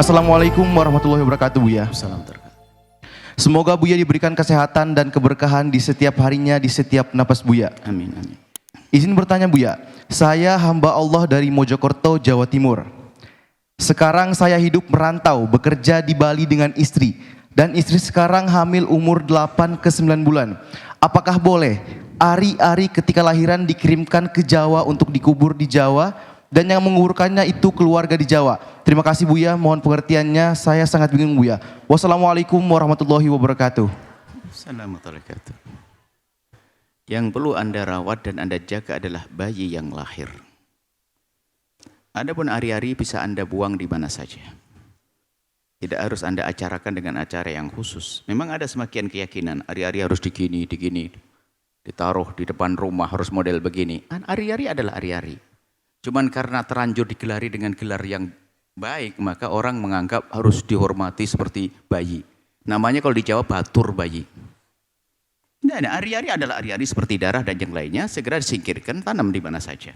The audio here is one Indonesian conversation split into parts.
Assalamualaikum warahmatullahi wabarakatuh, Buya. Assalamualaikum. Semoga Buya diberikan kesehatan dan keberkahan di setiap harinya, di setiap napas Buya. Amin, amin. Izin bertanya Buya, saya hamba Allah dari Mojokerto, Jawa Timur. Sekarang saya hidup merantau, bekerja di Bali dengan istri. Dan istri sekarang hamil umur 8 ke 9 bulan. Apakah boleh ari-ari ketika lahiran dikirimkan ke Jawa untuk dikubur di Jawa dan yang menguburkannya itu keluarga di Jawa? Terima kasih Buya, mohon pengertiannya, saya sangat bingung Buya. Wassalamualaikum warahmatullahi wabarakatuh. Assalamualaikum. Yang perlu Anda rawat dan Anda jaga adalah bayi yang lahir. Adapun ari-ari bisa Anda buang di mana saja. Tidak harus Anda acarakan dengan acara yang khusus. Memang ada semakian keyakinan, ari-ari harus digini, ditaruh di depan rumah, harus model begini. Ari-ari adalah ari-ari. Cuman karena terlanjur digelari dengan gelar yang baik, maka orang menganggap harus dihormati seperti bayi. Namanya kalau di Jawa batur bayi. Nah, ari-ari adalah ari-ari seperti darah dan yang lainnya, segera disingkirkan, tanam di mana saja.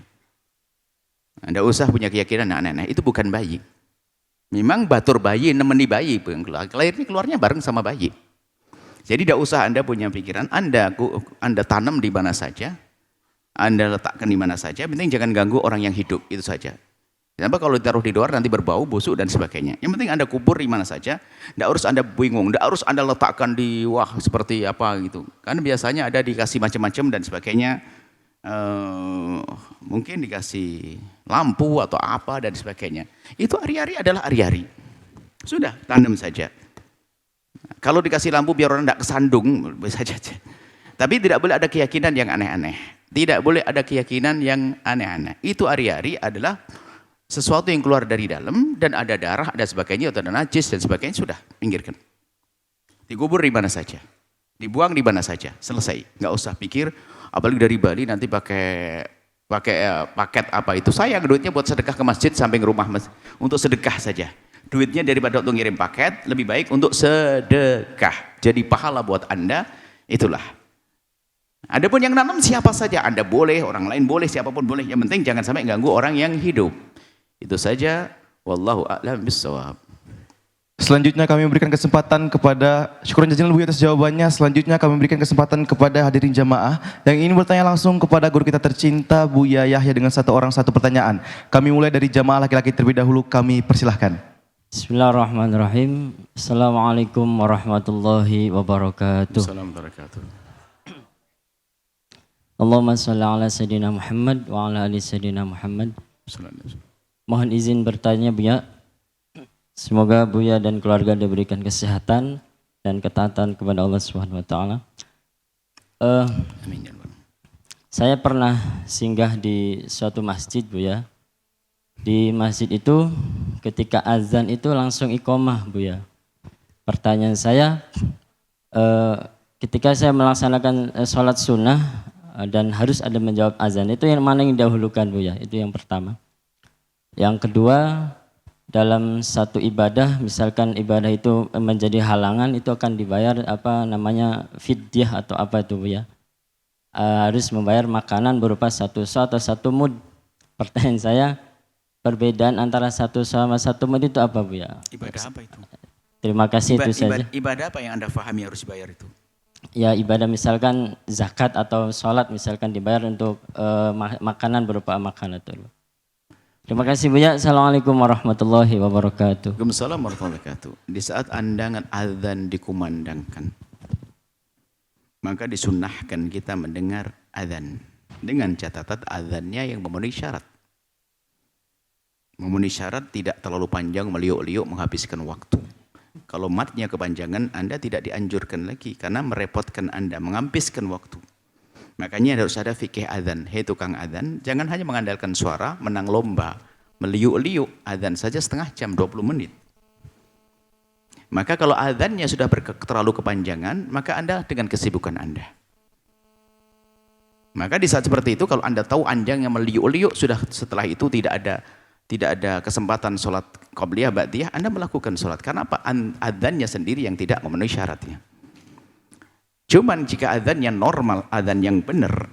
Anda usah punya keyakinan aneh-aneh, itu bukan bayi. Memang batur bayi, nemeni bayi, lahirnya keluarnya bareng sama bayi. Jadi tidak usah Anda punya pikiran, Anda tanam di mana saja, Anda letakkan di mana saja, penting jangan ganggu orang yang hidup, itu saja. Kenapa kalau ditaruh di luar nanti berbau, busuk dan sebagainya. Yang penting Anda kubur di mana saja, tidak harus Anda bingung, tidak harus Anda letakkan di wah seperti apa gitu. Kan biasanya ada dikasih macam-macam dan sebagainya, mungkin dikasih lampu atau apa dan sebagainya. Itu ari-ari adalah ari-ari. Sudah, tanam saja. Kalau dikasih lampu biar orang tidak kesandung, bisa saja. Tapi tidak boleh ada keyakinan yang aneh-aneh. Tidak boleh ada keyakinan yang aneh-aneh. Itu ari-ari adalah sesuatu yang keluar dari dalam dan ada darah, ada sebagainya, atau ada najis dan sebagainya, sudah, pinggirkan. Dikubur di mana saja. Dibuang di mana saja, selesai. Nggak usah pikir, apalagi dari Bali nanti pakai paket apa itu. Sayang duitnya buat sedekah ke masjid samping rumah untuk sedekah saja. Duitnya daripada untuk ngirim paket, lebih baik untuk sedekah. Jadi pahala buat Anda, itulah. Adapun yang nanam siapa saja, Anda boleh, orang lain boleh, siapapun boleh. Yang penting jangan sampai ganggu orang yang hidup. Itu saja. Wallahu a'lam bishawab. Selanjutnya kami memberikan kesempatan kepada, syukuran jazilan Buya atas jawabannya. Selanjutnya kami memberikan kesempatan kepada hadirin jamaah yang ingin bertanya langsung kepada guru kita tercinta Buya Yahya dengan satu orang satu pertanyaan. Kami mulai dari jamaah laki-laki terlebih dahulu, kami persilahkan. Bismillahirrahmanirrahim. Assalamualaikum warahmatullahi wabarakatuh. Assalamualaikum warahmatullahi wabarakatuh. Allahumma shalli ala sayyidina Muhammad wa ala ali sayyidina Muhammad. Mohon izin bertanya Buya. Semoga Buya dan keluarga diberikan kesehatan dan ketaatan kepada Allah Subhanahu wa taala. Amin ya Allah. Saya pernah singgah di suatu masjid Buya. Di masjid itu ketika azan itu langsung iqomah Buya. Pertanyaan saya, ketika saya melaksanakan sholat sunnah dan harus ada menjawab azan, itu yang mana yang didahulukan Buya? Itu yang pertama. Yang kedua, dalam satu ibadah, misalkan ibadah itu menjadi halangan, itu akan dibayar apa namanya fidyah atau apa itu Buya? Harus membayar makanan berupa satu sa atau satu mud. Pertanyaan saya, perbedaan antara satu sama satu mud itu apa Buya? Ibadah apa itu? Terima kasih itu saja. Ibadah apa yang Anda pahami harus dibayar itu? Ya ibadah misalkan zakat atau sholat misalkan dibayar untuk makanan berupa makanan itu. Terima kasih Buya. Assalamualaikum warahmatullahi wabarakatuh. Waalaikumsalam warahmatullahi wabarakatuh. Di saat andangan azan dikumandangkan, maka disunnahkan kita mendengar azan dengan catatan azannya yang memenuhi syarat. Memenuhi syarat tidak terlalu panjang, meliuk-liuk, menghabiskan waktu. Kalau matnya kepanjangan, Anda tidak dianjurkan lagi karena merepotkan Anda, menghabiskan waktu. Makanya harus ada fikih azan. Hei tukang azan, jangan hanya mengandalkan suara, menang lomba, meliuk-liuk. Azan saja setengah jam, 20 menit. Maka kalau azannya sudah terlalu kepanjangan, maka Anda dengan kesibukan Anda. Maka di saat seperti itu, kalau Anda tahu anjang yang meliuk-liuk, sudah setelah itu tidak ada kesempatan sholat qabliyah ba'diyah, Anda melakukan sholat. Karena apa? Azannya sendiri yang tidak memenuhi syaratnya. Cuman jika azan yang normal, azan yang benar,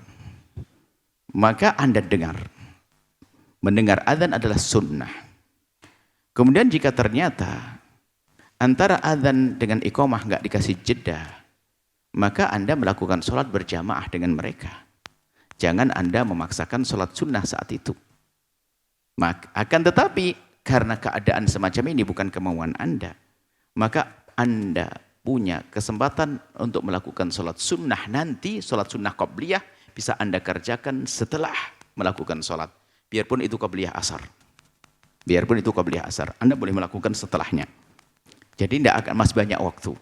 maka Anda dengar. Mendengar azan adalah sunnah. Kemudian jika ternyata antara adzan dengan iqamah nggak dikasih jeda, maka Anda melakukan sholat berjamaah dengan mereka. Jangan Anda memaksakan sholat sunnah saat itu. Akan tetapi karena keadaan semacam ini bukan kemauan Anda, maka Anda punya kesempatan untuk melakukan sholat sunnah nanti, sholat sunnah qabliyah bisa Anda kerjakan setelah melakukan sholat. Biarpun itu qabliyah asar. Biarpun itu qabliyah asar, Anda boleh melakukan setelahnya. Jadi tidak akan masih banyak waktu.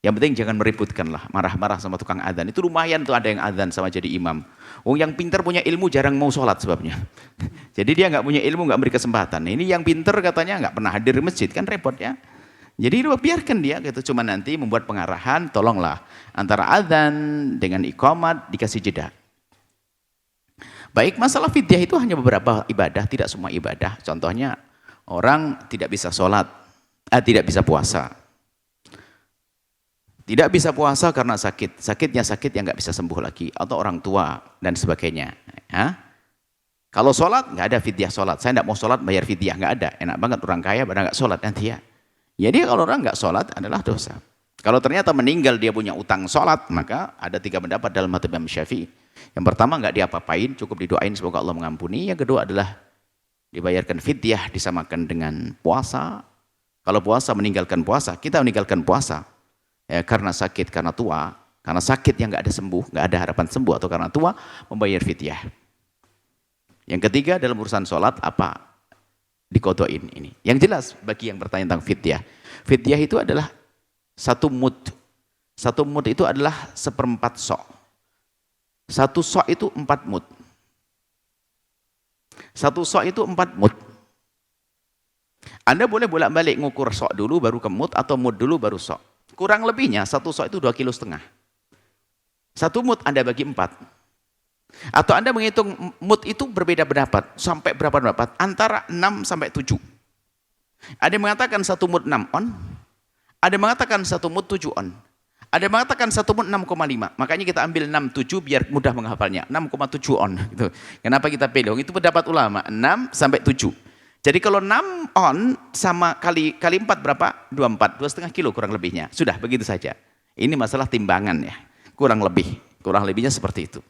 Yang penting jangan meributkan lah, marah-marah sama tukang adzan. Itu lumayan tuh ada yang adzan sama jadi imam. Oh, yang pintar punya ilmu jarang mau sholat sebabnya. Jadi dia nggak punya ilmu, nggak beri kesempatan. Ini yang pintar katanya nggak pernah hadir di masjid, kan repot ya. Jadi biarkan dia gitu. Cuma nanti membuat pengarahan, tolonglah antara adzan dengan iqamat dikasih jeda. Baik, masalah fidyah itu hanya beberapa ibadah, tidak semua ibadah. Contohnya orang tidak bisa sholat, tidak bisa puasa. Tidak bisa puasa karena sakit, sakitnya sakit yang nggak bisa sembuh lagi, atau orang tua dan sebagainya. Ya. Kalau sholat nggak ada fidyah sholat. Saya nggak mau sholat bayar fidyah, nggak ada. Enak banget orang kaya pada nggak sholat nanti ya. Jadi kalau orang nggak sholat adalah dosa. Kalau ternyata meninggal dia punya utang sholat, maka ada 3 pendapat dalam mazhab Imam Syafi'i. Yang pertama nggak diapa-apain, cukup didoain semoga Allah mengampuni. Yang kedua adalah dibayarkan fidyah disamakan dengan puasa. Kalau puasa meninggalkan puasa, kita meninggalkan puasa. Ya, karena sakit, karena tua, karena sakit yang nggak ada sembuh, nggak ada harapan sembuh, atau karena tua, membayar fidyah. Yang ketiga dalam urusan sholat apa? Dikodoin ini. Yang jelas bagi yang bertanya tentang fidyah, fidyah itu adalah 1 mud. 1 mud itu adalah 1/4 sok. 1 sok itu 4 mud. 1 sok itu 4 mud. Anda boleh bolak-balik ngukur sok dulu baru ke mud, atau mud dulu baru sok. Kurang lebihnya 1 sok itu 2,5 kilo. 1 mud Anda bagi 4. Atau Anda menghitung mud itu berbeda pendapat. Sampai berapa pendapat? Antara 6 sampai 7. Ada yang mengatakan 1 mud 6 on. Ada yang mengatakan 1 mud 7 on. Ada yang mengatakan 1 mud 6,5. Makanya kita ambil 6,7 biar mudah menghafalnya. 6,7 on. Gitu. Kenapa kita pilih? Itu pendapat ulama. 6 sampai 7. Jadi kalau 6 on sama kali 4 berapa? 24, 2,5 kilo kurang lebihnya. Sudah begitu saja. Ini masalah timbangan ya. Kurang lebihnya seperti itu.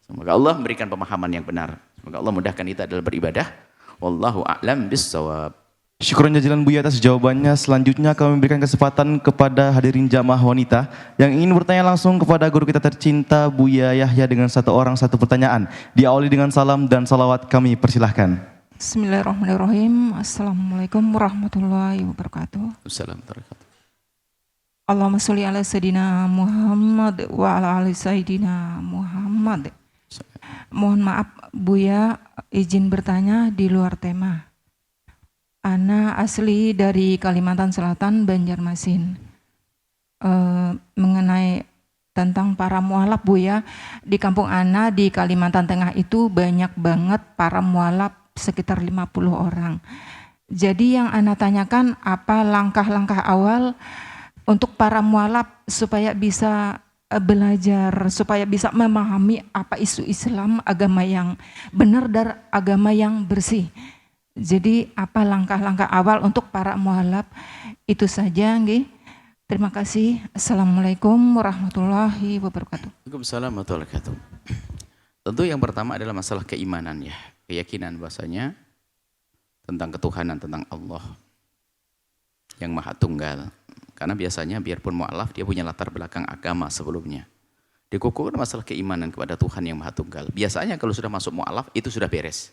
Semoga Allah memberikan pemahaman yang benar. Semoga Allah mudahkan kita dalam beribadah. Wallahu a'lam bissawab. Syukuran jazilan Buya atas jawabannya. Selanjutnya kami memberikan kesempatan kepada hadirin jamaah wanita yang ingin bertanya langsung kepada guru kita tercinta Buya Yahya dengan 1 orang 1 pertanyaan. Diawali dengan salam dan salawat, kami persilahkan. Bismillahirrahmanirrahim. Assalamualaikum warahmatullahi wabarakatuh. Assalamualaikum. Allahumma sholli ala sayyidina Muhammad wa ala ali sayyidina Muhammad. Mohon maaf Buya, izin bertanya di luar tema. Ana asli dari Kalimantan Selatan, Banjarmasin. Mengenai tentang para mualaf Buya, di kampung Ana di Kalimantan Tengah itu banyak banget para mualaf, sekitar 50 orang. Jadi yang Ana tanyakan apa langkah-langkah awal untuk para mualaf supaya bisa belajar, supaya bisa memahami apa isu Islam, agama yang benar dan agama yang bersih. Jadi apa langkah-langkah awal untuk para mualaf? Itu saja nggih. Terima kasih. Assalamualaikum warahmatullahi wabarakatuh. Waalaikumsalam warahmatullahi wabarakatuh. Tentu yang pertama adalah masalah keimanan ya. Keyakinan bahasanya tentang ketuhanan, tentang Allah yang maha tunggal. Karena biasanya biarpun mu'alaf dia punya latar belakang agama sebelumnya. Dikukuhkan masalah keimanan kepada Tuhan yang maha tunggal. Biasanya kalau sudah masuk mu'alaf itu sudah beres.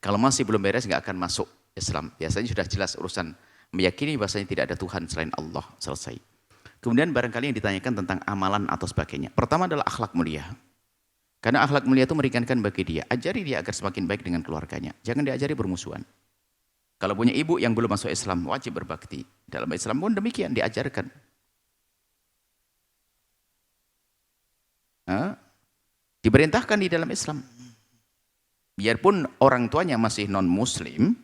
Kalau masih belum beres nggak akan masuk Islam. Biasanya sudah jelas urusan meyakini bahasanya tidak ada Tuhan selain Allah, selesai. Kemudian barangkali yang ditanyakan tentang amalan atau sebagainya. Pertama adalah akhlak mulia. Karena akhlak mulia itu meringankan bagi dia. Ajari dia agar semakin baik dengan keluarganya. Jangan diajari bermusuhan. Kalau punya ibu yang belum masuk Islam, wajib berbakti. Dalam Islam pun demikian, diajarkan. Diperintahkan di dalam Islam. Biarpun orang tuanya masih non-muslim,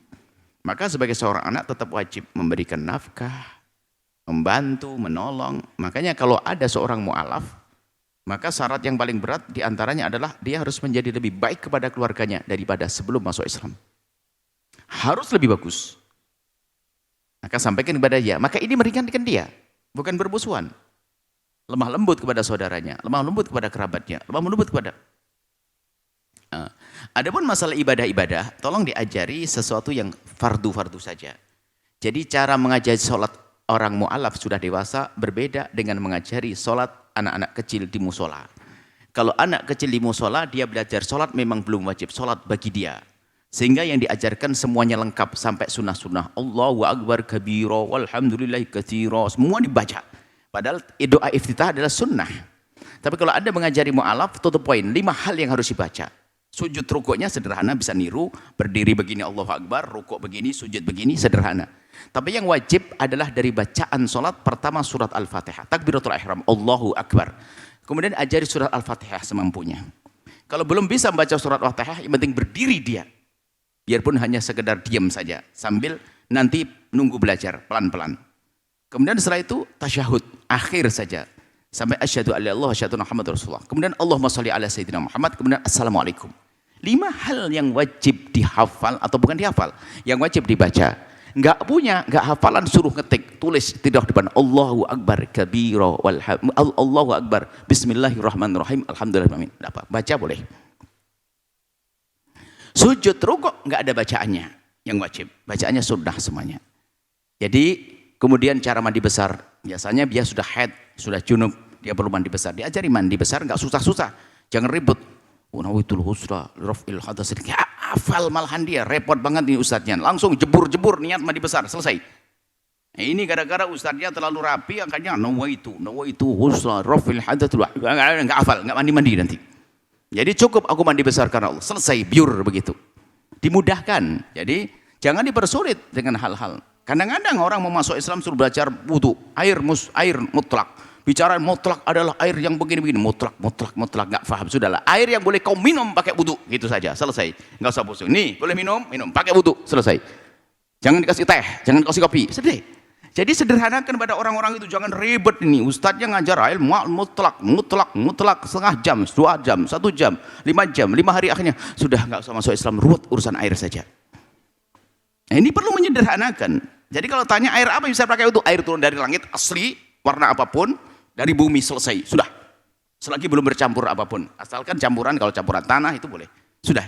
maka sebagai seorang anak tetap wajib memberikan nafkah, membantu, menolong. Makanya kalau ada seorang mu'alaf, maka syarat yang paling berat diantaranya adalah dia harus menjadi lebih baik kepada keluarganya daripada sebelum masuk Islam. Harus lebih bagus. Maka sampaikan kepada dia. Maka ini meringankan dia, bukan bermusuhan. Lemah lembut kepada saudaranya, lemah lembut kepada kerabatnya, lemah lembut kepada. Adapun masalah ibadah-ibadah, tolong diajari sesuatu yang fardu-fardu saja. Jadi cara mengajari sholat orang mu'alaf sudah dewasa berbeda dengan mengajari sholat anak-anak kecil di musola. Kalau anak kecil di musola, dia belajar sholat memang belum wajib sholat bagi dia. Sehingga yang diajarkan semuanya lengkap sampai sunnah-sunnah. Allahu Akbar kabira walhamdulillahi katsira. Semua dibaca. Padahal doa iftitah adalah sunnah. Tapi kalau Anda mengajari mu'alaf, tutup poin. 5 hal yang harus dibaca. Sujud rukuknya sederhana, bisa niru. Berdiri begini Allahu Akbar, rukuk begini, sujud begini, sederhana. Tapi yang wajib adalah dari bacaan sholat pertama surat Al-Fatihah. Takbiratul ihram, Allahu Akbar. Kemudian ajari surat Al-Fatihah semampunya. Kalau belum bisa membaca surat Al-Fatihah, yang penting berdiri dia. Biarpun hanya sekedar diam saja. Sambil nanti nunggu belajar pelan-pelan. Kemudian setelah itu tasyahud. Akhir saja. Sampai asyhadu an la ilaha illallah wa asyhadu anna Muhammadar Rasulullah. Kemudian Allahumma shalli ala sayyidina Muhammad. Kemudian assalamualaikum. 5 hal yang wajib dihafal atau bukan dihafal. Yang wajib dibaca. Enggak punya, enggak hafalan, suruh ngetik, tulis di depan Allahu Akbar kabira Allahu Akbar bismillahirrahmanirrahim alhamdulillah amin. Enggak apa, baca boleh. Sujud rukuk enggak ada bacaannya yang wajib. Bacaannya sunnah semuanya. Jadi kemudian cara mandi besar, biasanya dia sudah haid, sudah junub, dia perlu mandi besar. Diajari mandi besar enggak susah-susah. Jangan ribut. Nawitul husra raf'il hadas. Hafal malahan dia, repot banget nih ustadznya. Langsung jebur-jebur niat mandi besar, selesai. Nah, ini gara-gara ustadznya terlalu rapi, angkanya nawaitu husra raf'il hadas. Enggak hafal, enggak mandi-mandi nanti. Jadi cukup aku mandi besar karena Allah. Selesai, biur begitu. Dimudahkan. Jadi jangan dipersulit dengan hal-hal. Kadang-kadang orang mau masuk Islam suruh belajar wudu, air mutlak. Bicara mutlak adalah air yang begini-begini, mutlak, nggak paham, sudahlah. Air yang boleh kau minum pakai wudu, gitu saja, selesai. Nggak usah pusing. Nih, boleh minum, pakai wudu, selesai. Jangan dikasih teh, jangan dikasih kopi, sedih. Jadi sederhanakan pada orang-orang itu, jangan ribet ini. Ustadznya ngajar air mutlak, setengah jam, 2 jam, 1 jam, 5 jam, 5 hari akhirnya sudah nggak usah masuk Islam, ruwet urusan air saja. Nah, ini perlu menyederhanakan. Jadi kalau tanya air apa yang bisa pakai wudu, air turun dari langit asli, warna apapun. Dari bumi, selesai, sudah. Selagi belum bercampur apapun. Asalkan campuran, kalau campuran tanah itu boleh. Sudah,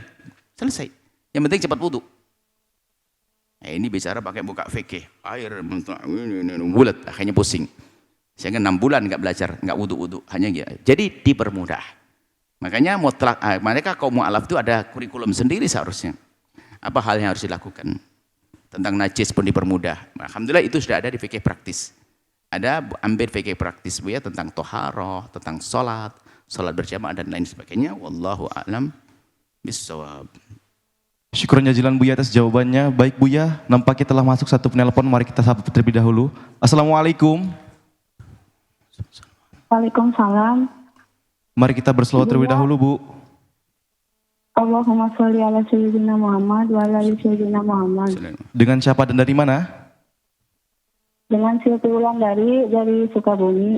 selesai. Yang penting cepat wudu. Nah, ini bicara pakai buka fikih. Air, bulat, akhirnya pusing. Sehingga 6 bulan nggak belajar, nggak wudu-wudu. Hanya gitu. Jadi dipermudah. Makanya mereka kaum mu'alaf itu ada kurikulum sendiri seharusnya. Apa hal yang harus dilakukan? Tentang najis pun dipermudah. Alhamdulillah itu sudah ada di fikih praktis. Ada ambil fikih praktis Buya tentang toharoh, tentang sholat berjamaah dan lain sebagainya. Wallahu a'lam bissawab. Syukur jazilan Buya atas jawabannya. Baik Buya, nampaknya telah masuk satu penelpon. Mari kita sapa terlebih dahulu. Assalamualaikum. Waalaikumsalam. Mari kita berselawat terlebih dahulu Bu. Allahumma sholli ala sayyidina Muhammad wa ala ali sayyidina Muhammad. Dengan siapa dan dari mana? Dengan Siti Wulandari dari Sukabumi.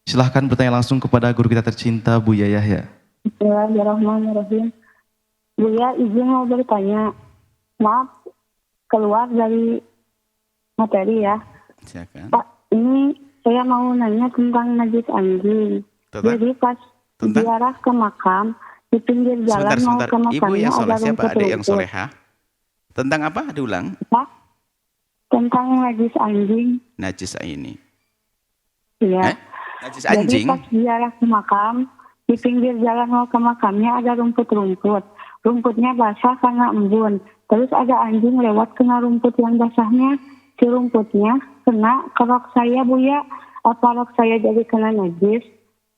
Silahkan bertanya langsung kepada guru kita tercinta Buya Yahya. Bismillahirrahmanirrahim. Buya, izin mau bertanya. Maaf, keluar dari materi ya. Silakan. Pak, ini saya mau nanya tentang najis anjing. Jadi pas ziarah ke makam, di pinggir jalan sebentar. mau ke makamnya Ibu yang soleh ada siapa? Adik yang rumput-rumput. soleha. Tentang apa? Diulang. Pak, tentang najis anjing. Najis ini. Iya. Najis Jadi anjing. pas ziarah ke makam, di pinggir jalan mau ke makamnya ada rumput-rumput. Rumputnya basah karena embun. Terus ada anjing lewat kena rumput yang basahnya. Si rumputnya kena ke rok saya Buya. Apa rok saya jadi kena najis?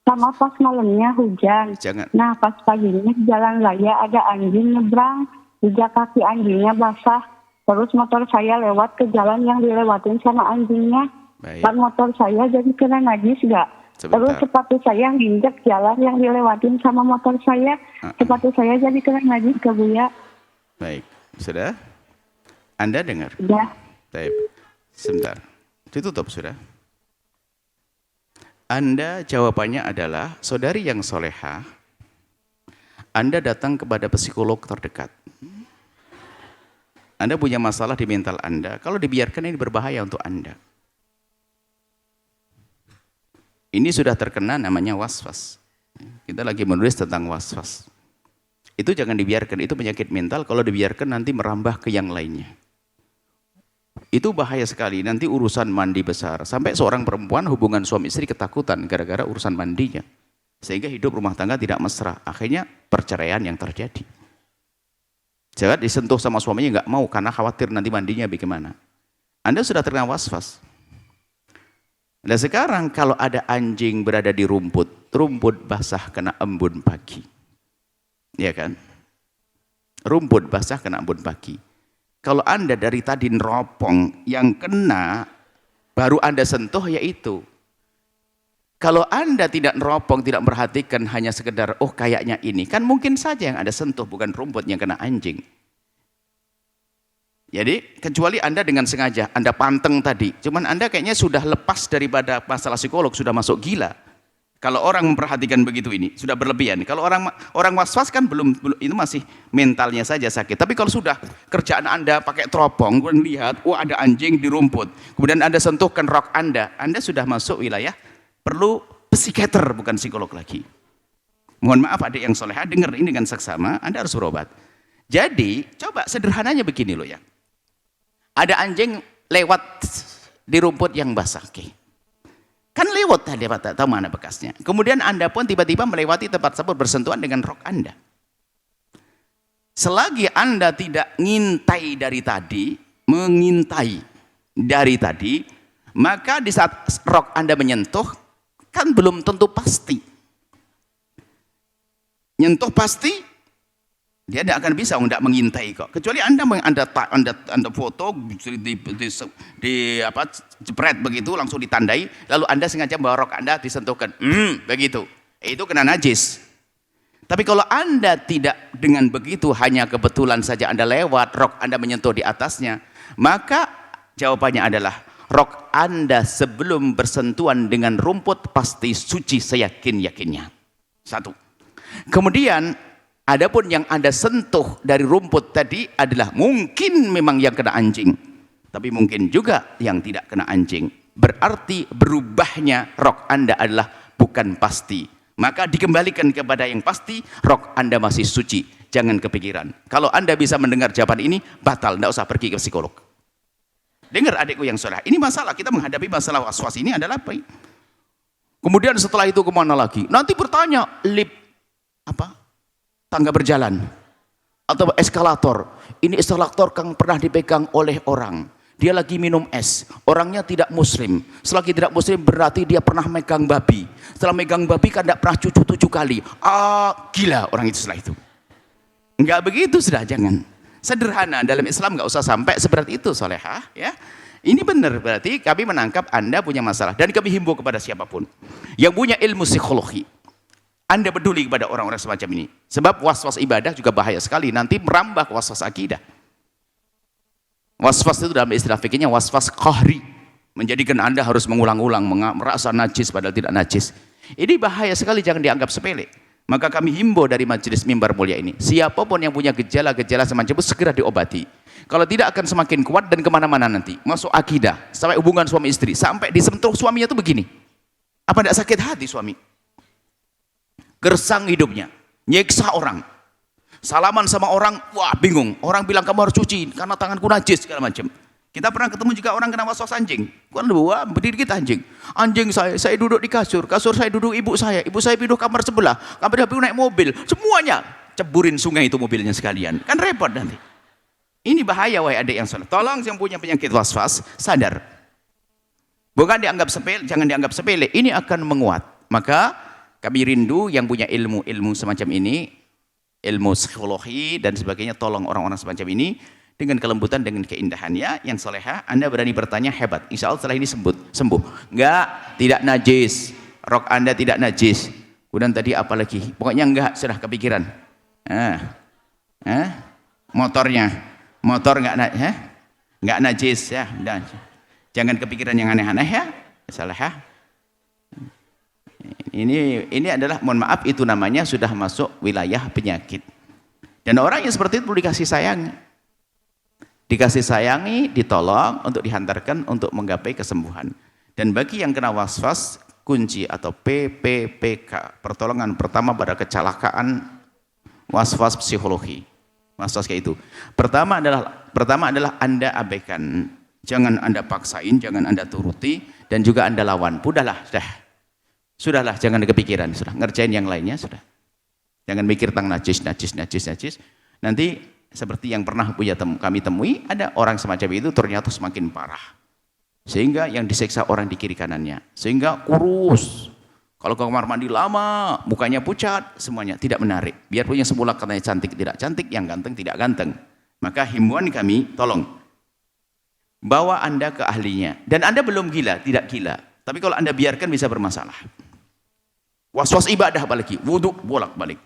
Sama pas malamnya hujan. Jangan. Nah pas paginya di jalan raya ada anjing nyebrang. Jejak kaki anjingnya basah. Terus motor saya lewat ke jalan yang dilewatin sama anjingnya. Baik. Dan motor saya jadi kena najis gak? Sebentar. Terus sepatu saya nginjek jalan yang dilewatin sama motor saya. Sepatu saya jadi kena najis gak Buya? Baik. Sudah? Anda dengar? Udah. Baik. Sebentar. Ditutup sudah. Anda jawabannya adalah, saudari yang soleha, Anda datang kepada psikolog terdekat. Anda punya masalah di mental Anda, kalau dibiarkan ini berbahaya untuk Anda. Ini sudah terkena namanya waswas. Kita lagi menulis tentang waswas. Itu jangan dibiarkan, itu penyakit mental, kalau dibiarkan nanti merambah ke yang lainnya. Itu bahaya sekali, nanti urusan mandi besar. Sampai seorang perempuan hubungan suami istri ketakutan gara-gara urusan mandinya. Sehingga hidup rumah tangga tidak mesra. Akhirnya perceraian yang terjadi. Jangan disentuh sama suaminya, nggak mau karena khawatir nanti mandinya bagaimana. Anda sudah terkena waswas. Dan sekarang kalau ada anjing berada di rumput, rumput basah kena embun pagi. Ya kan? Rumput basah kena embun pagi. Kalau Anda dari tadi neropong, yang kena baru Anda sentuh yaitu. Kalau Anda tidak neropong, tidak perhatikan, hanya sekedar oh kayaknya ini, kan mungkin saja yang Anda sentuh bukan rumput yang kena anjing. Jadi kecuali Anda dengan sengaja, Anda panteng tadi, cuman Anda kayaknya sudah lepas daripada masalah psikolog, sudah masuk gila. Kalau orang memperhatikan begitu ini sudah berlebihan. Kalau orang was-was kan belum, itu masih mentalnya saja sakit. Tapi kalau sudah kerjaan Anda pakai teropong, kemudian lihat, oh ada anjing di rumput, kemudian Anda sentuhkan rok Anda sudah masuk wilayah perlu psikiater bukan psikolog lagi. Mohon maaf adik yang soleha, dengar ini dengan seksama, Anda harus berobat. Jadi coba sederhananya begini loh ya. Ada anjing lewat di rumput yang basah, oke. Kan lewat tadi, tak tahu mana bekasnya. Kemudian Anda pun tiba-tiba melewati tempat tersebut bersentuhan dengan rok Anda. Selagi Anda tidak mengintai dari tadi, maka di saat rok Anda menyentuh, kan belum tentu pasti. Nyentuh pasti, dia tidak akan bisa tidak mengintai kok. Kecuali Anda foto jepret begitu langsung ditandai, lalu Anda sengaja bawa rok Anda disentuhkan. Begitu. Itu kena najis. Tapi kalau Anda tidak dengan begitu, hanya kebetulan saja Anda lewat, rok Anda menyentuh di atasnya, maka jawabannya adalah rok Anda sebelum bersentuhan dengan rumput pasti suci seyakin-yakinnya. Satu. Kemudian adapun yang Anda sentuh dari rumput tadi adalah mungkin memang yang kena anjing, tapi mungkin juga yang tidak kena anjing. Berarti berubahnya rok Anda adalah bukan pasti. Maka dikembalikan kepada yang pasti, rok Anda masih suci. Jangan kepikiran. Kalau Anda bisa mendengar jawaban ini, batal, tidak usah pergi ke psikolog. Dengar adikku yang soleh, ini masalah, kita menghadapi masalah was-was ini adalah apa? Kemudian setelah itu kemana lagi? Nanti bertanya, tangga berjalan atau eskalator. Ini eskalator yang pernah dipegang oleh orang. Dia lagi minum es. Orangnya tidak muslim. Selagi tidak muslim berarti dia pernah megang babi. Setelah megang babi kan tidak pernah cucu 7 kali. Gila orang itu setelah itu. Enggak begitu sudah, jangan. Sederhana, dalam Islam enggak usah sampai seberat itu solehah ya. Ini benar, berarti kami menangkap Anda punya masalah. Dan kami himbau kepada siapapun yang punya ilmu psikologi, Anda peduli kepada orang-orang semacam ini. Sebab was-was ibadah juga bahaya sekali. Nanti merambah ke was-was akidah. Was-was itu dalam istilah fikihnya was-was qahri. Menjadikan Anda harus mengulang-ulang, merasa najis padahal tidak najis. Ini bahaya sekali, jangan dianggap sepele. Maka kami himbau dari majelis mimbar mulia ini. Siapapun yang punya gejala-gejala semacam itu segera diobati. Kalau tidak akan semakin kuat dan kemana-mana nanti. Masuk akidah, sampai hubungan suami istri. Sampai disentuh suaminya itu begini. Apa tidak sakit hati suami? Gersang hidupnya, nyeksa orang, salaman sama orang, wah bingung, orang bilang kamu harus cuci karena tanganku najis segala macam. Kita pernah ketemu juga orang kena was-was anjing, kan wah berdiri kita anjing saya duduk di kasur saya duduk ibu saya duduk kamar sebelah, kamar naik mobil, semuanya ceburin sungai itu mobilnya sekalian, kan repot nanti. Ini bahaya wahai adik yang salah. Tolong yang punya penyakit was-was sadar, bukan dianggap sepele, jangan dianggap sepele, ini akan menguat. Maka kami rindu yang punya ilmu semacam ini, ilmu psikologi dan sebagainya, tolong orang-orang semacam ini dengan kelembutan, dengan keindahannya yang soleha. Anda berani bertanya, hebat. Insya Allah setelah ini sembuh. Enggak, tidak najis. Rok Anda tidak najis. Kemudian tadi apa lagi? Pokoknya enggak, sudah kepikiran. Motor enggak najis ya. Jangan kepikiran yang aneh-aneh ya. Soleha. Ini adalah, mohon maaf, itu namanya sudah masuk wilayah penyakit. Dan orang yang seperti itu perlu dikasih sayang. dikasih sayangi, ditolong untuk dihantarkan untuk menggapai kesembuhan. Dan bagi yang kena waswas, kunci atau PPPK, pertolongan pertama pada kecelakaan waswas psikologi. Waswas kayak itu. Pertama adalah Anda abaikan. Jangan Anda paksain, jangan Anda turuti, dan juga Anda lawan. Sudahlah, jangan kepikiran, sudah ngerjain yang lainnya, sudah. Jangan mikir tentang najis. Nanti seperti yang pernah kami temui, ada orang semacam itu ternyata semakin parah. Sehingga yang disiksa orang di kiri kanannya. Sehingga kurus. Kalau ke kamar mandi lama, mukanya pucat, semuanya tidak menarik. Biar punya semula katanya cantik, tidak cantik, yang ganteng, tidak ganteng. Maka himbauan kami, tolong. Bawa Anda ke ahlinya. Dan Anda belum gila, tidak gila. Tapi kalau Anda biarkan bisa bermasalah. Was-was ibadah apalagi, wudhu bolak-balik.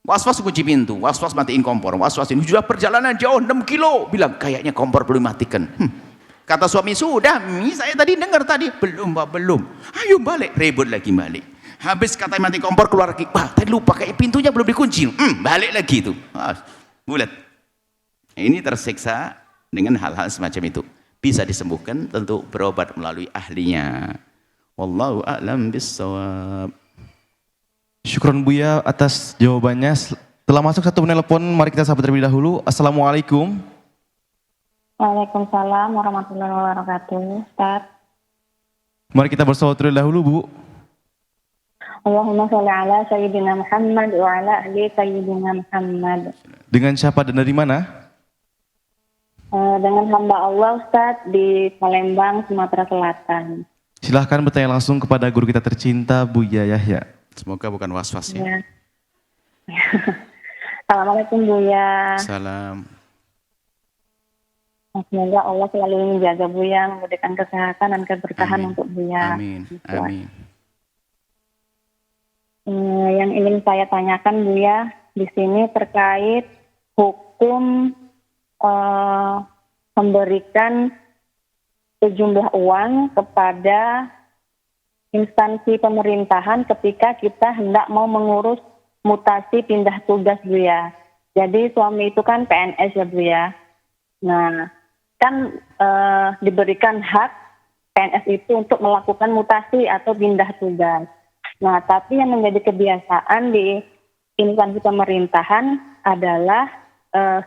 Was-was kunci pintu, was-was matiin kompor, was-was ini sudah perjalanan jauh 6 kilo. Bilang, kayaknya kompor belum matikan. Kata suami, sudah, saya tadi dengar tadi. Belum, Pak, belum. Ayo balik, ribut lagi balik. Habis kata mati kompor, keluar lagi. Wah, tadi lupa, kayak pintunya belum dikunci. Balik lagi itu. Bulat. Ini tersiksa dengan hal-hal semacam itu. Bisa disembuhkan, tentu berobat melalui ahlinya. Wallahu a'lam bissawab. Syukron Buya atas jawabannya. Telah masuk satu penelpon, mari kita sambut terlebih dahulu. Assalamualaikum. Waalaikumsalam warahmatullahi wabarakatuh. Ustaz. Mari kita bersalawat terlebih dahulu, Bu. Allahumma sholli ala sayyidina Muhammad wa ala ahli sayyidina Muhammad. Dengan siapa dan dari mana? Dengan hamba Allah, Ustaz, di Palembang, Sumatera Selatan. Silahkan bertanya langsung kepada guru kita tercinta, Buya Yahya. Semoga bukan was-was ya. Ya. Assalamualaikum Buya. Salam. Semoga Allah selalu menjaga Buya, memberikan kesehatan dan keberkahan untuk Buya. Amin. Amin. Yang ingin saya tanyakan Buya di sini terkait hukum memberikan sejumlah uang kepada instansi pemerintahan ketika kita hendak mau mengurus mutasi pindah tugas Buya. Jadi suami itu kan PNS ya Buya. Nah, kan diberikan hak PNS itu untuk melakukan mutasi atau pindah tugas. Nah, tapi yang menjadi kebiasaan di instansi pemerintahan adalah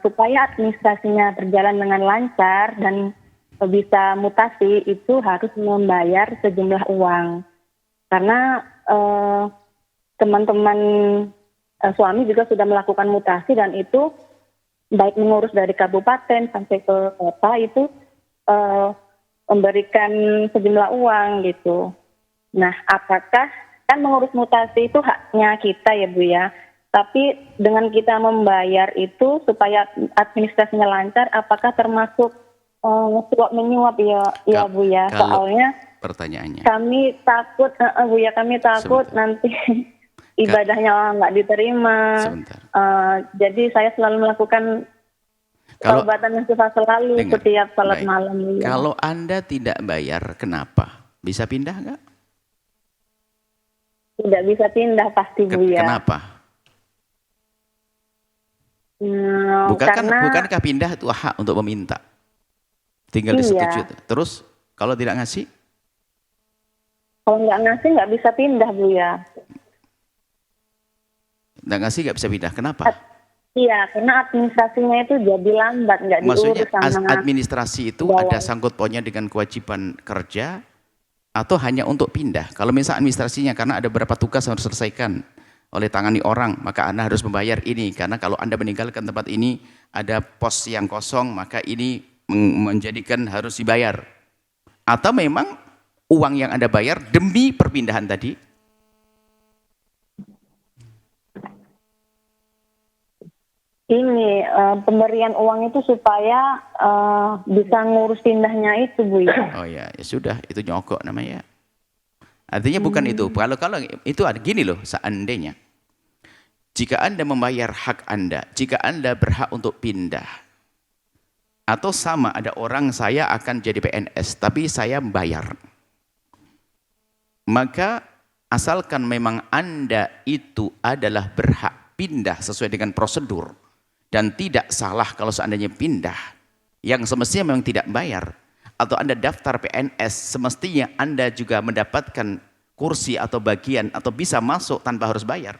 supaya administrasinya berjalan dengan lancar dan bisa mutasi itu harus membayar sejumlah uang. Karena teman-teman suami juga sudah melakukan mutasi dan itu baik mengurus dari kabupaten sampai ke kota itu memberikan sejumlah uang gitu. Nah, apakah kan mengurus mutasi itu haknya kita ya Bu ya? Tapi dengan kita membayar itu supaya administrasinya lancar, apakah termasuk suap menyuap ya Bu ya? Soalnya pertanyaannya. Kami takut, Bu ya, kami takut nanti ibadahnya nggak diterima. Jadi saya selalu melakukan perobatan yang selalu setiap salat malam. Ya. Kalau Anda tidak bayar, kenapa? Bisa pindah nggak? Tidak bisa pindah pasti Bu ya. Kenapa? Bukankah pindah itu hak untuk meminta? Tinggal disetujui. Terus kalau tidak ngasih? Kalau nggak ngasih nggak bisa pindah Bu ya. Nggak ngasih nggak bisa pindah. Kenapa? Iya, karena administrasinya itu jadi lambat, nggak diurus. Maksudnya administrasi itu ada sangkut pautnya dengan kewajiban kerja atau hanya untuk pindah? Kalau misal administrasinya karena ada beberapa tugas yang harus selesaikan oleh tangani orang, maka Anda harus membayar ini. Karena kalau Anda meninggalkan tempat ini, ada pos yang kosong, maka ini menjadikan harus dibayar. Atau memang uang yang Anda bayar demi perpindahan tadi? Ini pemberian uang itu supaya bisa ngurus pindahnya itu Bu ya. Oh ya, ya sudah, itu nyokok namanya. Artinya bukan itu. Kalau itu gini loh, seandainya jika Anda membayar hak Anda, jika Anda berhak untuk pindah, atau sama ada orang saya akan jadi PNS, tapi saya membayar, maka asalkan memang Anda itu adalah berhak pindah sesuai dengan prosedur dan tidak salah kalau seandainya pindah, yang semestinya memang tidak bayar, atau Anda daftar PNS, semestinya Anda juga mendapatkan kursi atau bagian atau bisa masuk tanpa harus bayar.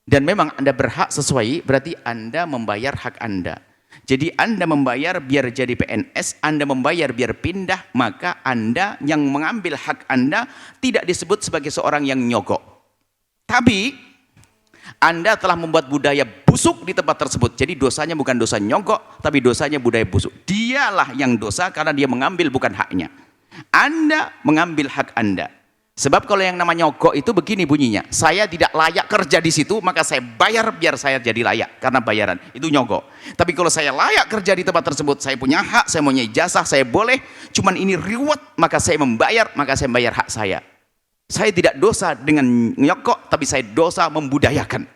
Dan memang Anda berhak sesuai, berarti Anda membayar hak Anda. Jadi Anda membayar biar jadi PNS, Anda membayar biar pindah, maka Anda yang mengambil hak Anda tidak disebut sebagai seorang yang nyogok. Tapi Anda telah membuat budaya busuk di tempat tersebut. Jadi dosanya bukan dosa nyogok, tapi dosanya budaya busuk. Dialah yang dosa karena dia mengambil bukan haknya. Anda mengambil hak Anda. Sebab kalau yang namanya nyogok itu begini bunyinya, saya tidak layak kerja di situ, maka saya bayar biar saya jadi layak karena bayaran. Itu nyogok. Tapi kalau saya layak kerja di tempat tersebut, saya punya hak, saya punya ijazah, saya boleh, cuman ini reward, maka saya membayar, maka saya membayar hak saya. Saya tidak dosa dengan nyogok, tapi saya dosa membudayakan.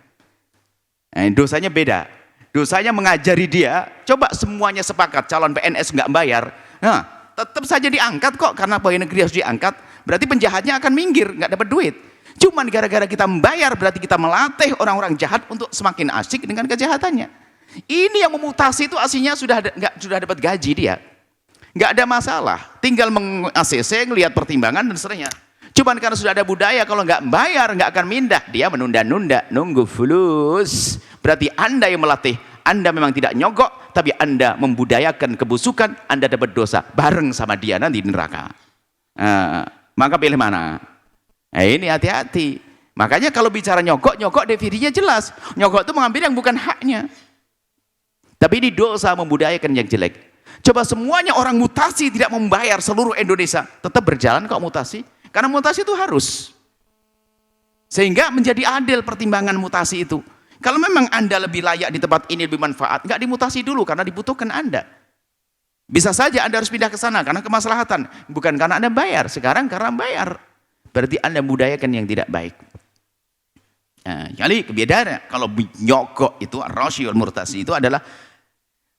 Dosanya beda. Dosanya mengajari dia, coba semuanya sepakat calon PNS nggak bayar, nah tetap saja diangkat kok, karena pegawai negeri harus diangkat. Berarti penjahatnya akan minggir, nggak dapat duit. Cuman gara-gara kita membayar, berarti kita melatih orang-orang jahat untuk semakin asyik dengan kejahatannya. Ini yang memutasi itu aslinya sudah dapat gaji dia, nggak ada masalah. Tinggal meng-ACC, ngelihat pertimbangan dan seterusnya. Cuman karena sudah ada budaya, kalau nggak bayar nggak akan mindah, dia menunda-nunda, nunggu fulus. Berarti Anda yang melatih, Anda memang tidak nyogok, tapi Anda membudayakan kebusukan, Anda dapat dosa bareng sama dia nanti di neraka. Maka pilih mana? Ini hati-hati. Makanya kalau bicara nyogok, nyogok definisinya jelas. Nyogok itu mengambil yang bukan haknya. Tapi ini dosa membudayakan yang jelek. Coba semuanya orang mutasi tidak membayar seluruh Indonesia, tetap berjalan kok mutasi? Karena mutasi itu harus. Sehingga menjadi adil pertimbangan mutasi itu. Kalau memang Anda lebih layak di tempat ini, lebih manfaat, nggak dimutasi dulu karena dibutuhkan Anda. Bisa saja Anda harus pindah ke sana karena kemaslahatan, bukan karena Anda bayar. Sekarang karena bayar, berarti Anda budayakan yang tidak baik. Nah, jadi kebedaannya kalau nyogok itu rasyul murtasi itu adalah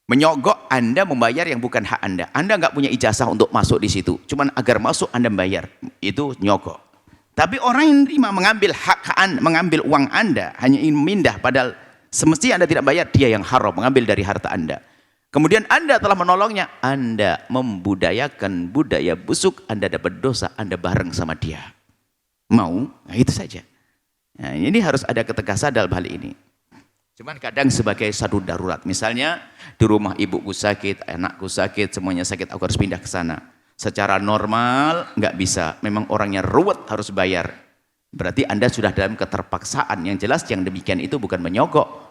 menyogok Anda membayar yang bukan hak Anda. Anda nggak punya ijazah untuk masuk di situ, cuman agar masuk Anda membayar, itu nyogok. Tapi orang yang terima mengambil hak Anda, mengambil uang Anda, hanya ingin memindah, padahal semestinya Anda tidak bayar, dia yang haram mengambil dari harta Anda. Kemudian Anda telah menolongnya, Anda membudayakan budaya busuk, Anda dapat dosa, Anda bareng sama dia. Mau? Nah itu saja. Nah, ini harus ada ketegasan dalam hal ini. Cuman kadang sebagai satu darurat, misalnya di rumah ibuku sakit, anakku sakit, semuanya sakit, aku harus pindah ke sana. Secara normal nggak bisa, memang orangnya ruwet harus bayar. Berarti Anda sudah dalam keterpaksaan. Yang jelas yang demikian itu bukan menyogok.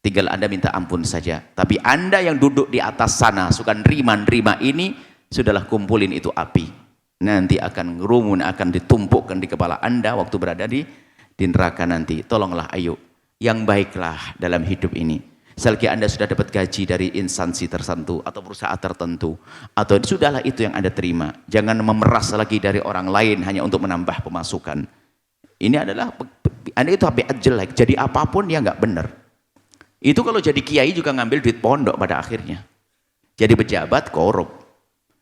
Tinggal Anda minta ampun saja. Tapi Anda yang duduk di atas sana, suka nerima ini, sudahlah kumpulin itu api. Nanti akan ngerumun, akan ditumpukkan di kepala Anda waktu berada di neraka nanti. Tolonglah ayo, yang baiklah dalam hidup ini. Selagi Anda sudah dapat gaji dari instansi tertentu atau perusahaan tertentu, atau sudahlah itu yang Anda terima. Jangan memeras lagi dari orang lain hanya untuk menambah pemasukan. Ini adalah, Anda itu tabiat jelek, jadi apapun ya nggak benar. Itu kalau jadi kiai juga ngambil duit pondok pada akhirnya. Jadi pejabat korup.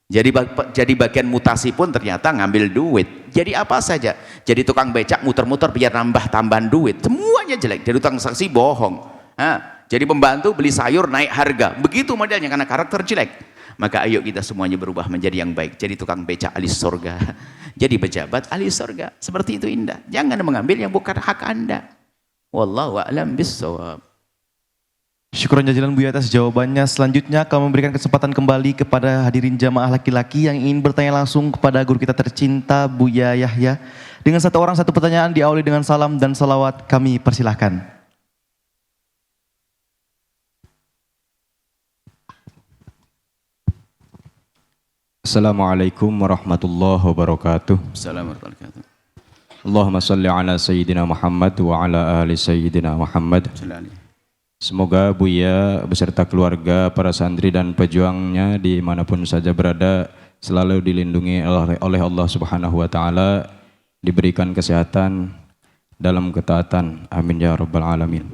Jadi bagian mutasi pun ternyata ngambil duit. Jadi apa saja. Jadi tukang becak muter-muter biar nambah tambahan duit. Semuanya jelek. Jadi tukang saksi bohong. Jadi pembantu beli sayur naik harga. Begitu modelnya karena karakter jelek. Maka ayo kita semuanya berubah menjadi yang baik. Jadi tukang becak ahli surga. Jadi pejabat ahli surga. Seperti itu indah. Jangan mengambil yang bukan hak Anda. Wallahu a'lam bissawab. Syukuran jazilan Buya atas jawabannya. Selanjutnya kami memberikan kesempatan kembali kepada hadirin jamaah laki-laki yang ingin bertanya langsung kepada guru kita tercinta Buya Yahya. Dengan satu orang satu pertanyaan diawali dengan salam dan salawat, kami persilahkan. Assalamualaikum warahmatullahi wabarakatuh. Assalamualaikum warahmatullahi wabarakatuh. Allahumma salli ala Sayyidina Muhammad wa ala ahli Sayyidina Muhammad. Semoga Buya beserta keluarga, para santri dan pejuangnya dimanapun saja berada selalu dilindungi oleh Allah Subhanahu wa Ta'ala, diberikan kesehatan dalam ketaatan. Amin ya Rabbal Alamin.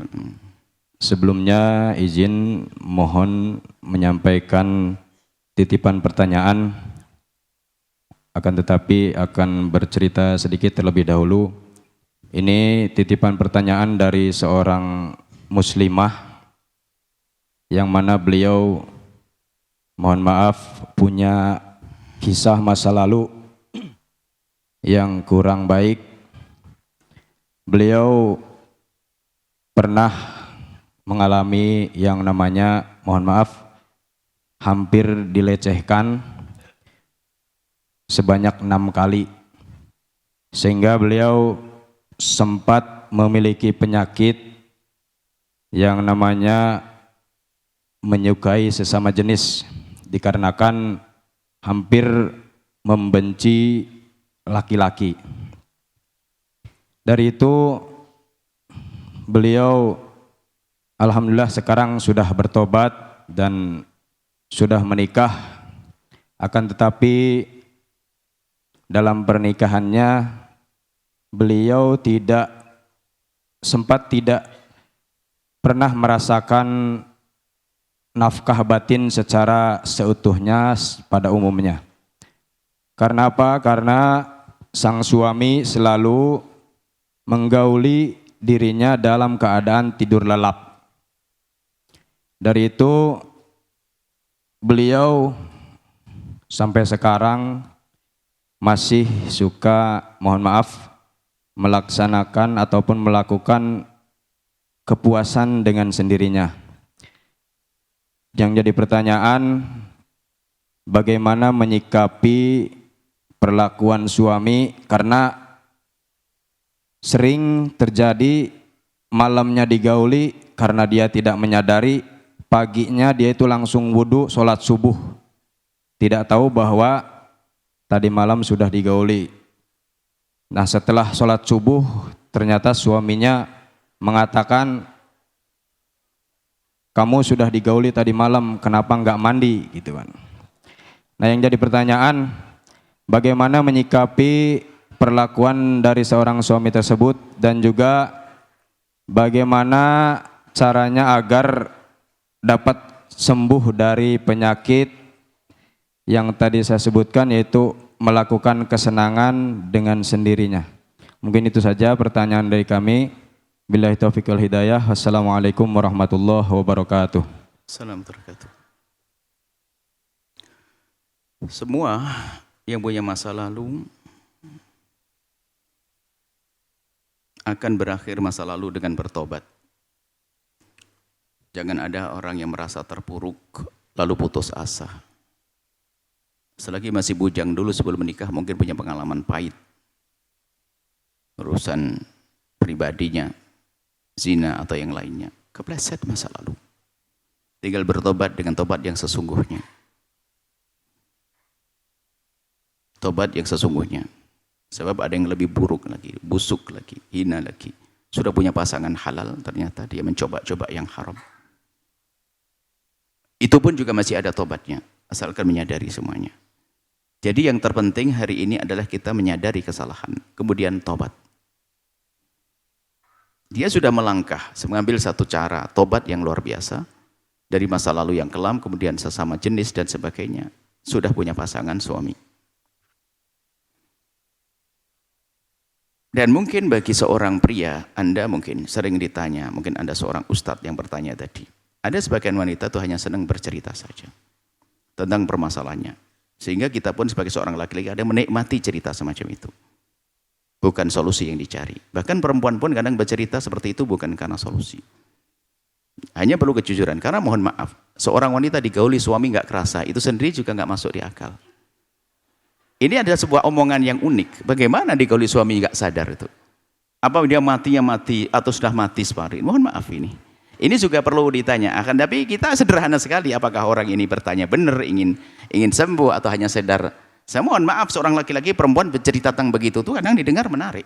Sebelumnya izin mohon menyampaikan titipan pertanyaan, akan tetapi akan bercerita sedikit terlebih dahulu. Ini titipan pertanyaan dari seorang muslimah yang mana beliau mohon maaf punya kisah masa lalu yang kurang baik. Beliau pernah mengalami yang namanya, mohon maaf, hampir dilecehkan sebanyak 6 kali, sehingga beliau sempat memiliki penyakit yang namanya menyukai sesama jenis, dikarenakan hampir membenci laki-laki. Dari itu beliau alhamdulillah sekarang sudah bertobat dan sudah menikah, akan tetapi dalam pernikahannya beliau tidak pernah merasakan nafkah batin secara seutuhnya pada umumnya. Karena apa? Karena sang suami selalu menggauli dirinya dalam keadaan tidur lelap. Dari itu beliau sampai sekarang masih suka, mohon maaf, melaksanakan ataupun melakukan kepuasan dengan sendirinya. Yang jadi pertanyaan, bagaimana menyikapi perlakuan suami, karena sering terjadi malamnya digauli karena dia tidak menyadari, paginya dia itu langsung wudhu, sholat subuh, tidak tahu bahwa tadi malam sudah digauli. Nah, setelah sholat subuh ternyata suaminya mengatakan, kamu sudah digauli tadi malam, kenapa enggak mandi, gitu kan. Nah, yang jadi pertanyaan, bagaimana menyikapi perlakuan dari seorang suami tersebut, dan juga bagaimana caranya agar dapat sembuh dari penyakit yang tadi saya sebutkan, yaitu melakukan kesenangan dengan sendirinya. Mungkin itu saja pertanyaan dari kami. Billahi taufiq wal hidayah. Wassalamualaikum warahmatullahi wabarakatuh. Assalamualaikum warahmatullahi wabarakatuh. Semua yang punya masa lalu akan berakhir masa lalu dengan bertobat. Jangan ada orang yang merasa terpuruk lalu putus asa. Selagi masih bujang dulu sebelum menikah mungkin punya pengalaman pahit. Urusan pribadinya, zina atau yang lainnya. Kepleset masa lalu. Tinggal bertobat dengan tobat yang sesungguhnya. Tobat yang sesungguhnya. Sebab ada yang lebih buruk lagi, busuk lagi, hina lagi. Sudah punya pasangan halal, ternyata dia mencoba-coba yang haram. Itu pun juga masih ada tobatnya, asalkan menyadari semuanya. Jadi yang terpenting hari ini adalah kita menyadari kesalahan, kemudian tobat. Dia sudah melangkah, mengambil satu cara tobat yang luar biasa, dari masa lalu yang kelam, kemudian sesama jenis dan sebagainya. Sudah punya pasangan suami. Dan mungkin bagi seorang pria, Anda mungkin sering ditanya, mungkin Anda seorang ustadz yang bertanya tadi. Ada sebagian wanita tuh hanya senang bercerita saja tentang permasalahannya. Sehingga kita pun sebagai seorang laki-laki ada menikmati cerita semacam itu. Bukan solusi yang dicari. Bahkan perempuan pun kadang bercerita seperti itu bukan karena solusi. Hanya perlu kejujuran. Karena mohon maaf, seorang wanita digauli suami nggak kerasa, itu sendiri juga nggak masuk di akal. Ini adalah sebuah omongan yang unik. Bagaimana digauli suami nggak sadar itu? Apa dia matinya mati atau sudah mati separuh? Mohon maaf ini. Ini juga perlu ditanya. Akan tapi kita sederhana sekali. Apakah orang ini bertanya benar, ingin sembuh atau hanya sedar? Saya mohon maaf, seorang laki-laki perempuan bercerita tentang begitu tuh kadang didengar menarik.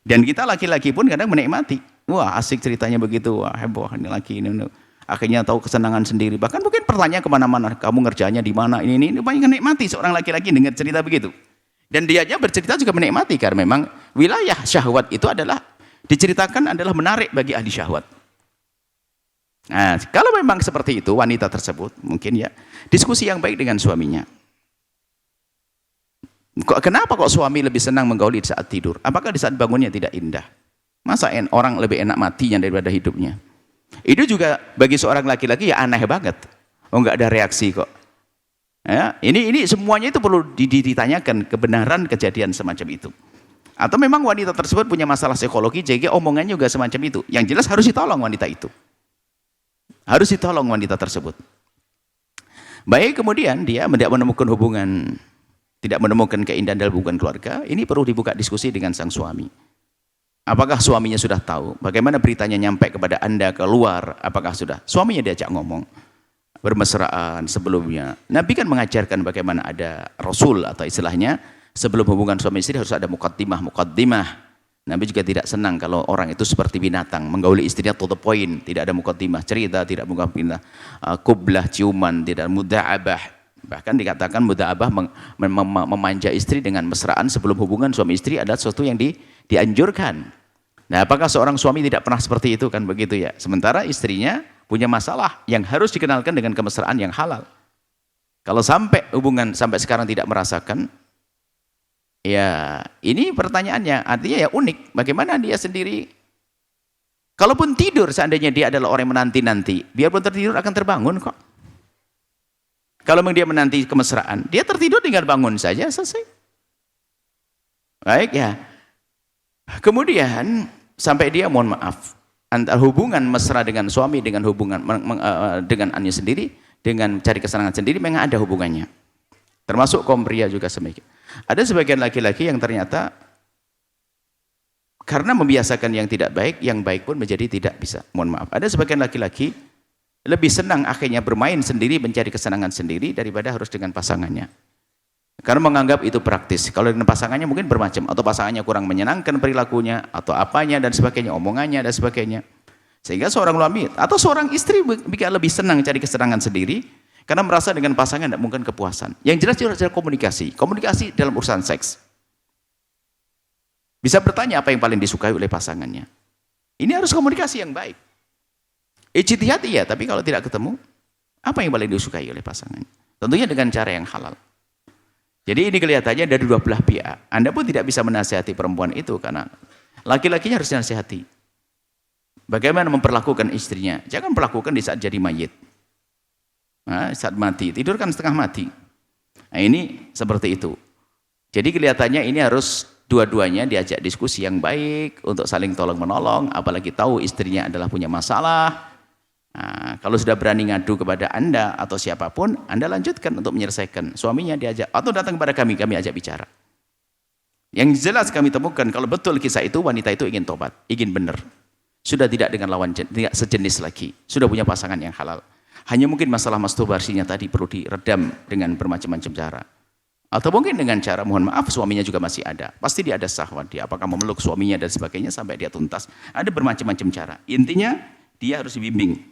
Dan kita laki-laki pun kadang menikmati. Wah asik ceritanya begitu, wah heboh ini laki ini. Akhirnya tahu kesenangan sendiri. Bahkan mungkin pertanyaan kemana-mana, kamu ngerjaannya di mana, ini banyak menikmati seorang laki-laki dengar cerita begitu. Dan dia aja bercerita juga menikmati, karena memang wilayah syahwat itu adalah diceritakan adalah menarik bagi ahli syahwat. Nah, kalau memang seperti itu wanita tersebut mungkin ya diskusi yang baik dengan suaminya. Kenapa kok suami lebih senang menggauli di saat tidur? Apakah di saat bangunnya tidak indah? Masa orang lebih enak matinya daripada hidupnya? Itu juga bagi seorang laki-laki ya aneh banget. Oh nggak ada reaksi kok. Ya, ini semuanya itu perlu ditanyakan kebenaran kejadian semacam itu. Atau memang wanita tersebut punya masalah psikologi, jadi omongannya juga semacam itu. Yang jelas harus ditolong wanita itu. Harus ditolong wanita tersebut. Baik, kemudian dia tidak menemukan hubungan, tidak menemukan keindahan dalam hubungan keluarga, ini perlu dibuka diskusi dengan sang suami. Apakah suaminya sudah tahu? Bagaimana beritanya nyampe kepada Anda keluar? Apakah sudah? Suaminya diajak ngomong. Bermesraan sebelumnya. Nabi kan mengajarkan bagaimana ada Rasul atau istilahnya sebelum hubungan suami istri harus ada muqaddimah. Nabi juga tidak senang kalau orang itu seperti binatang, menggauli istrinya to the point, tidak ada muqaddimah, cerita, tidak muqaddimah, kublah, ciuman, tidak muda'abah. Bahkan dikatakan muda'abah memanja istri dengan mesraan sebelum hubungan suami istri adalah sesuatu yang dianjurkan. Nah, apakah seorang suami tidak pernah seperti itu kan begitu ya? Sementara istrinya punya masalah yang harus dikenalkan dengan kemesraan yang halal. Kalau sampai hubungan sampai sekarang tidak merasakan, ya ini pertanyaannya, artinya ya unik. Bagaimana dia sendiri, kalaupun tidur seandainya dia adalah orang yang menanti-nanti, biarpun tertidur akan terbangun kok. Kalau memang dia menanti kemesraan, dia tertidur tinggal bangun saja, selesai. Baik ya. Kemudian sampai dia mohon maaf, antara hubungan mesra dengan suami dengan hubungan dengan anaknya sendiri, dengan cari kesenangan sendiri memang ada hubungannya. Termasuk kaum pria juga semikian. Ada sebagian laki-laki yang ternyata karena membiasakan yang tidak baik, yang baik pun menjadi tidak bisa. Mohon maaf. Ada sebagian laki-laki lebih senang akhirnya bermain sendiri, mencari kesenangan sendiri daripada harus dengan pasangannya. Karena menganggap itu praktis. Kalau dengan pasangannya mungkin bermacam, atau pasangannya kurang menyenangkan perilakunya, atau apanya dan sebagainya, omongannya dan sebagainya. Sehingga seorang suami atau seorang istri lebih senang cari kesenangan sendiri, karena merasa dengan pasangan tidak mungkin kepuasan. Yang jelas juga adalah komunikasi dalam urusan seks. Bisa bertanya apa yang paling disukai oleh pasangannya. Ini harus komunikasi yang baik. Ijtihad iya, tapi kalau tidak ketemu, apa yang paling disukai oleh pasangannya? Tentunya dengan cara yang halal. Jadi ini kelihatannya dari dua belah pihak. Anda pun tidak bisa menasihati perempuan itu karena laki-lakinya harus dinasihati. Bagaimana memperlakukan istrinya? Jangan perlakukan di saat jadi mayit. Nah, saat mati, tidur kan setengah mati. Nah, ini seperti itu. Jadi kelihatannya ini harus dua-duanya diajak diskusi yang baik untuk saling tolong-menolong, apalagi tahu istrinya adalah punya masalah. Nah, kalau sudah berani ngadu kepada Anda atau siapapun, Anda lanjutkan untuk menyelesaikan. Suaminya diajak atau datang kepada kami ajak bicara. Yang jelas kami temukan kalau betul kisah itu, wanita itu ingin tobat, ingin benar. Sudah tidak dengan lawan tidak sejenis lagi, sudah punya pasangan yang halal. Hanya mungkin masalah masturbasinya tadi perlu diredam dengan bermacam-macam cara. Atau mungkin dengan cara, mohon maaf, suaminya juga masih ada. Pasti dia ada syahwat, dia apakah memeluk suaminya dan sebagainya sampai dia tuntas. Ada bermacam-macam cara. Intinya dia harus dibimbing.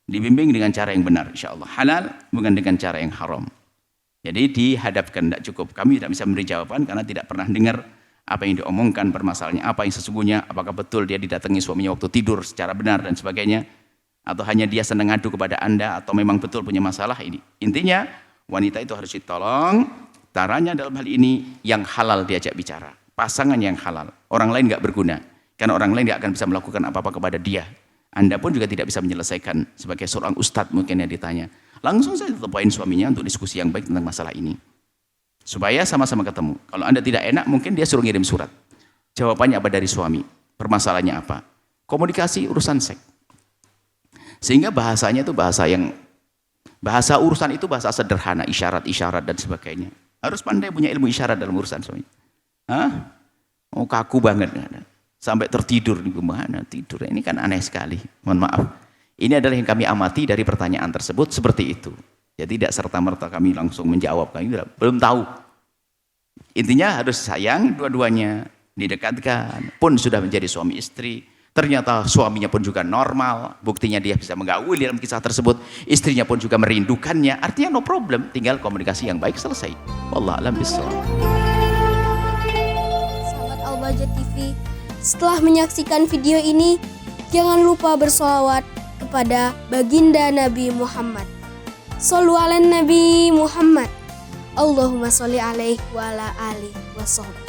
Dibimbing dengan cara yang benar, insya Allah. Halal, bukan dengan cara yang haram. Jadi dihadapkan, tidak cukup. Kami tidak bisa memberi jawaban karena tidak pernah dengar apa yang diomongkan, permasalahannya apa yang sesungguhnya, apakah betul dia didatangi suaminya waktu tidur secara benar dan sebagainya, atau hanya dia senang ngadu kepada Anda, atau memang betul punya masalah ini. Intinya, wanita itu harus ditolong, caranya dalam hal ini yang halal diajak bicara. Pasangan yang halal, orang lain nggak berguna. Karena orang lain nggak akan bisa melakukan apa-apa kepada dia. Anda pun juga tidak bisa menyelesaikan sebagai seorang ustadz mungkin yang ditanya. Langsung saja telepon suaminya untuk diskusi yang baik tentang masalah ini. Supaya sama-sama ketemu. Kalau Anda tidak enak, mungkin dia suruh ngirim surat. Jawabannya apa dari suami? Permasalahannya apa? Komunikasi urusan seks. Sehingga bahasanya itu bahasa urusan itu bahasa sederhana, isyarat-isyarat dan sebagainya. Harus pandai punya ilmu isyarat dalam urusan suami. Hah? Oh, kaku banget. Sampai tertidur di mana tidur. Ini kan aneh sekali. Mohon maaf. Ini adalah yang kami amati dari pertanyaan tersebut seperti itu. Jadi tidak serta-merta kami langsung menjawab, kami belum tahu. Intinya harus sayang dua-duanya, didekatkan. Pun sudah menjadi suami istri, ternyata suaminya pun juga normal, buktinya dia bisa menggauli dalam kisah tersebut, istrinya pun juga merindukannya, artinya no problem, tinggal komunikasi yang baik, selesai. Wallahu a'lam bishawab. Sahabat Al-Bahjah TV, setelah menyaksikan video ini, jangan lupa bersolawat kepada baginda Nabi Muhammad. Shollu ala Nabi Muhammad. Allahumma sholli alaihi wa ala alihi wa sahbihi.